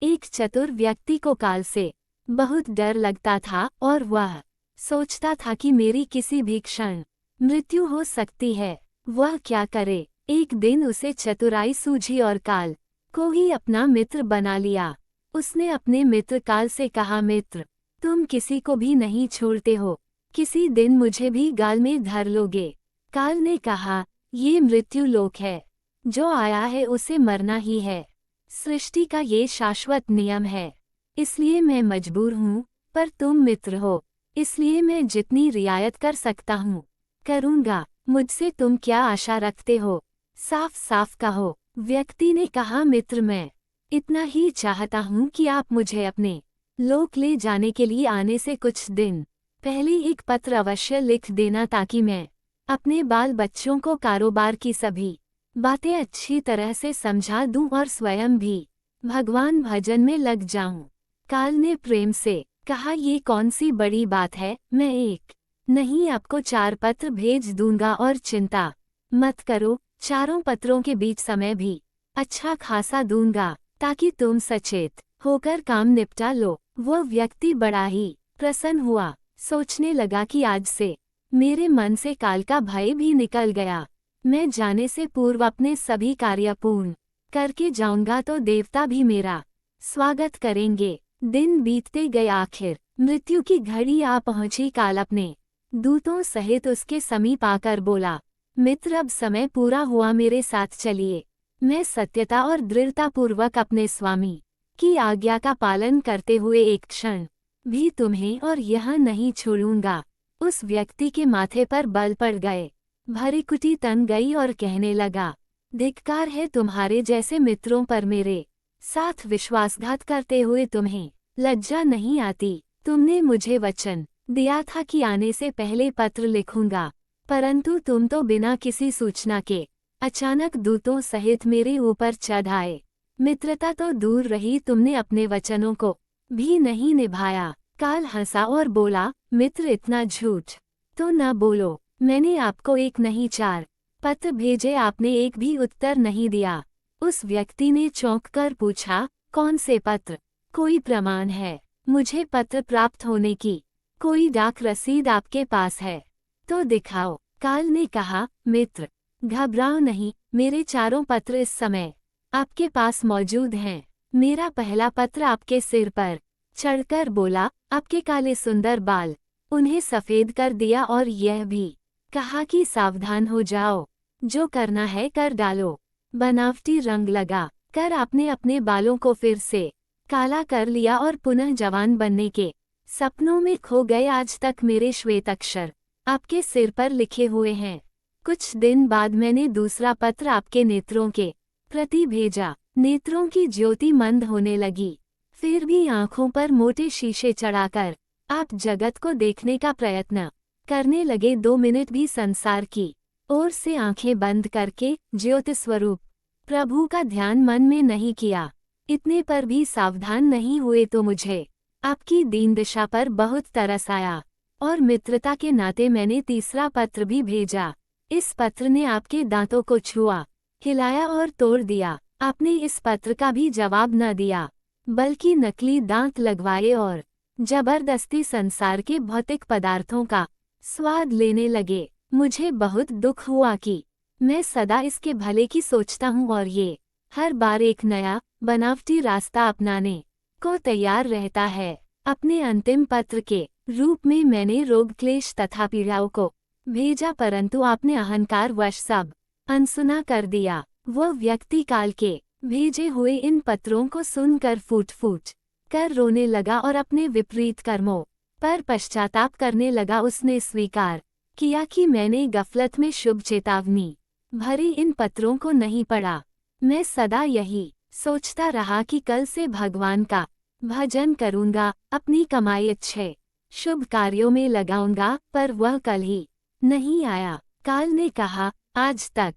एक चतुर व्यक्ति को काल से बहुत डर लगता था और वह सोचता था कि मेरी किसी भी क्षण मृत्यु हो सकती है। वह क्या करे। एक दिन उसे चतुराई सूझी और काल को ही अपना मित्र बना लिया। उसने अपने मित्र काल से कहा, मित्र, तुम किसी को भी नहीं छोड़ते हो, किसी दिन मुझे भी गाल में धर लोगे। काल ने कहा, ये मृत्यु लोक है, जो आया है उसे मरना ही है। सृष्टि का ये शाश्वत नियम है, इसलिए मैं मजबूर हूँ, पर तुम मित्र हो, इसलिए मैं जितनी रियायत कर सकता हूँ करूँगा। मुझसे तुम क्या आशा रखते हो, साफ साफ कहो। व्यक्ति ने कहा, मित्र, मैं इतना ही चाहता हूँ कि आप मुझे अपने लोक ले जाने के लिए आने से कुछ दिन पहले एक पत्र अवश्य लिख देना, ताकि मैं अपने बाल बच्चों को कारोबार की सभी बातें अच्छी तरह से समझा दूं और स्वयं भी भगवान भजन में लग जाऊं। काल ने प्रेम से कहा, ये कौन सी बड़ी बात है, मैं एक नहीं आपको 4 पत्र भेज दूंगा और चिंता मत करो, चारों पत्रों के बीच समय भी अच्छा खासा दूंगा, ताकि तुम सचेत होकर काम निपटा लो। वो व्यक्ति बड़ा ही प्रसन्न हुआ, सोचने लगा कि आज से मेरे मन से काल का भय भी निकल गया। मैं जाने से पूर्व अपने सभी कार्य पूर्ण करके जाऊंगा तो देवता भी मेरा स्वागत करेंगे। दिन बीतते गए, आखिर मृत्यु की घड़ी आ पहुंची। काल अपने दूतों सहित उसके समीप आकर बोला, मित्र, अब समय पूरा हुआ, मेरे साथ चलिए। मैं सत्यता और दृढ़तापूर्वक अपने स्वामी की आज्ञा का पालन करते हुए एक क्षण भी तुम्हें और यह नहीं छोड़ूंगा। उस व्यक्ति के माथे पर बल पड़ गए, भृकुटी तन गई और कहने लगा, धिक्कार है तुम्हारे जैसे मित्रों पर, मेरे साथ विश्वासघात करते हुए तुम्हें लज्जा नहीं आती। तुमने मुझे वचन दिया था कि आने से पहले पत्र लिखूंगा, परंतु तुम तो बिना किसी सूचना के अचानक दूतों सहित मेरे ऊपर चढ़ आए। मित्रता तो दूर रही, तुमने अपने वचनों को भी नहीं निभाया। काल हंसा और बोला, मित्र, इतना झूठ तो न बोलो। मैंने आपको एक नहीं 4 पत्र भेजे, आपने एक भी उत्तर नहीं दिया। उस व्यक्ति ने चौंक कर पूछा, कौन से पत्र? कोई प्रमाण है मुझे पत्र प्राप्त होने की? कोई डाक रसीद आपके पास है तो दिखाओ। काल ने कहा, मित्र, घबराओ नहीं, मेरे 4 पत्र इस समय आपके पास मौजूद हैं। मेरा पहला पत्र आपके सिर पर चढ़कर बोला, आपके काले सुंदर बाल उन्हें सफेद कर दिया और यह भी कहा कि सावधान हो जाओ, जो करना है कर डालो। बनावटी रंग लगा कर आपने अपने बालों को फिर से काला कर लिया और पुनः जवान बनने के सपनों में खो गए। आज तक मेरे श्वेत अक्षर आपके सिर पर लिखे हुए हैं। कुछ दिन बाद मैंने दूसरा पत्र आपके नेत्रों के प्रति भेजा। नेत्रों की ज्योति मंद होने लगी, फिर भी आंखों पर मोटे शीशे चढ़ाकर आप जगत को देखने का प्रयत्न करने लगे। 2 मिनट भी संसार की ओर से आंखें बंद करके ज्योति स्वरूप प्रभु का ध्यान मन में नहीं किया। इतने पर भी सावधान नहीं हुए तो मुझे आपकी दीन दशा पर बहुत तरस आया और मित्रता के नाते मैंने तीसरा पत्र भी भेजा। इस पत्र ने आपके दांतों को छुआ, हिलाया और तोड़ दिया। आपने इस पत्र का भी जवाब न दिया, बल्कि नकली दांत लगवाए और जबरदस्ती संसार के भौतिक पदार्थों का स्वाद लेने लगे। मुझे बहुत दुख हुआ कि मैं सदा इसके भले की सोचता हूँ और ये हर बार एक नया बनावटी रास्ता अपनाने को तैयार रहता है। अपने अंतिम पत्र के रूप में मैंने रोग क्लेश तथा पीड़ाओं को भेजा, परंतु आपने अहंकार वश सब अनसुना कर दिया। वो व्यक्ति काल के भेजे हुए इन पत्रों को सुनकर फूट फूट कर रोने लगा और अपने विपरीत कर्मों पर पश्चाताप करने लगा। उसने स्वीकार किया कि मैंने गफलत में शुभ चेतावनी भरी इन पत्रों को नहीं पढ़ा। मैं सदा यही सोचता रहा कि कल से भगवान का भजन करूंगा, अपनी कमाई अच्छे शुभ कार्यों में लगाऊंगा, पर वह कल ही नहीं आया। काल ने कहा, आज तक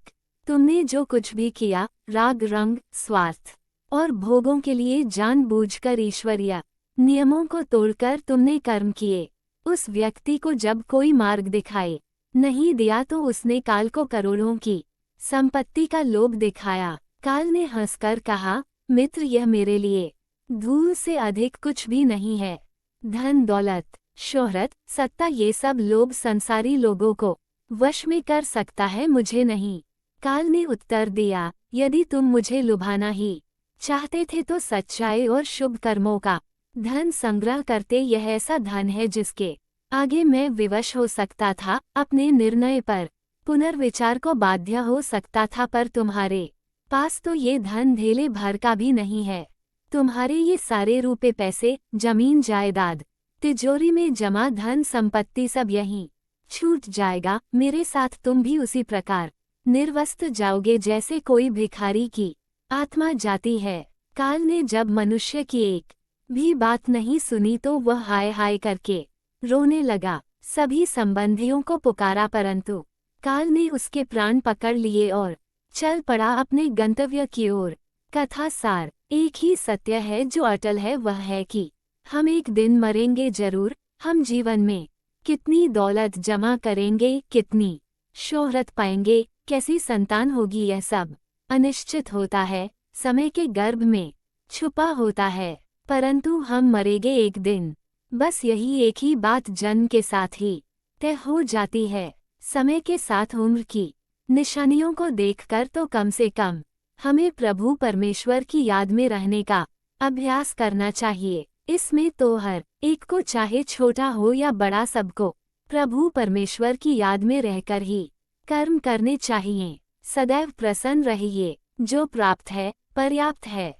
तुमने जो कुछ भी किया, राग रंग स्वार्थ और भोगों के लिए जानबूझकर ईश्वरीय नियमों को तोड़कर तुमने कर्म किए। उस व्यक्ति को जब कोई मार्ग दिखाई नहीं दिया तो उसने काल को करोड़ों की संपत्ति का लोभ दिखाया। काल ने हंसकर कहा, मित्र, यह मेरे लिए धूल से अधिक कुछ भी नहीं है। धन दौलत, शोहरत, सत्ता, ये सब लोभ संसारी लोगों को वश में कर सकता है, मुझे नहीं। काल ने उत्तर दिया, यदि तुम मुझे लुभाना ही चाहते थे तो सच्चाई और शुभ कर्मों का धन संग्रह करते। यह ऐसा धन है जिसके आगे मैं विवश हो सकता था, अपने निर्णय पर पुनर्विचार को बाध्य हो सकता था, पर तुम्हारे पास तो ये धन धेले भर का भी नहीं है। तुम्हारे ये सारे रुपए पैसे, जमीन जायदाद, तिजोरी में जमा धन संपत्ति सब यहीं छूट जाएगा। मेरे साथ तुम भी उसी प्रकार निर्वस्त्र जाओगे जैसे कोई भिखारी की आत्मा जाती है। काल ने जब मनुष्य की एक भी बात नहीं सुनी तो वह हाय हाय करके रोने लगा। सभी संबंधियों को पुकारा, परंतु काल ने उसके प्राण पकड़ लिए और चल पड़ा अपने गंतव्य की ओर। कथा सार, एक ही सत्य है जो अटल है, वह है कि हम एक दिन मरेंगे जरूर। हम जीवन में कितनी दौलत जमा करेंगे, कितनी शोहरत पाएंगे, कैसी संतान होगी, यह सब अनिश्चित होता है, समय के गर्भ में छुपा होता है। परंतु हम मरेंगे एक दिन, बस यही एक ही बात जन्म के साथ ही तय हो जाती है। समय के साथ उम्र की निशानियों को देखकर तो कम से कम हमें प्रभु परमेश्वर की याद में रहने का अभ्यास करना चाहिए। इसमें तो हर एक को, चाहे छोटा हो या बड़ा, सबको प्रभु परमेश्वर की याद में रहकर ही कर्म करने चाहिए। सदैव प्रसन्न रहिए, जो प्राप्त है पर्याप्त है।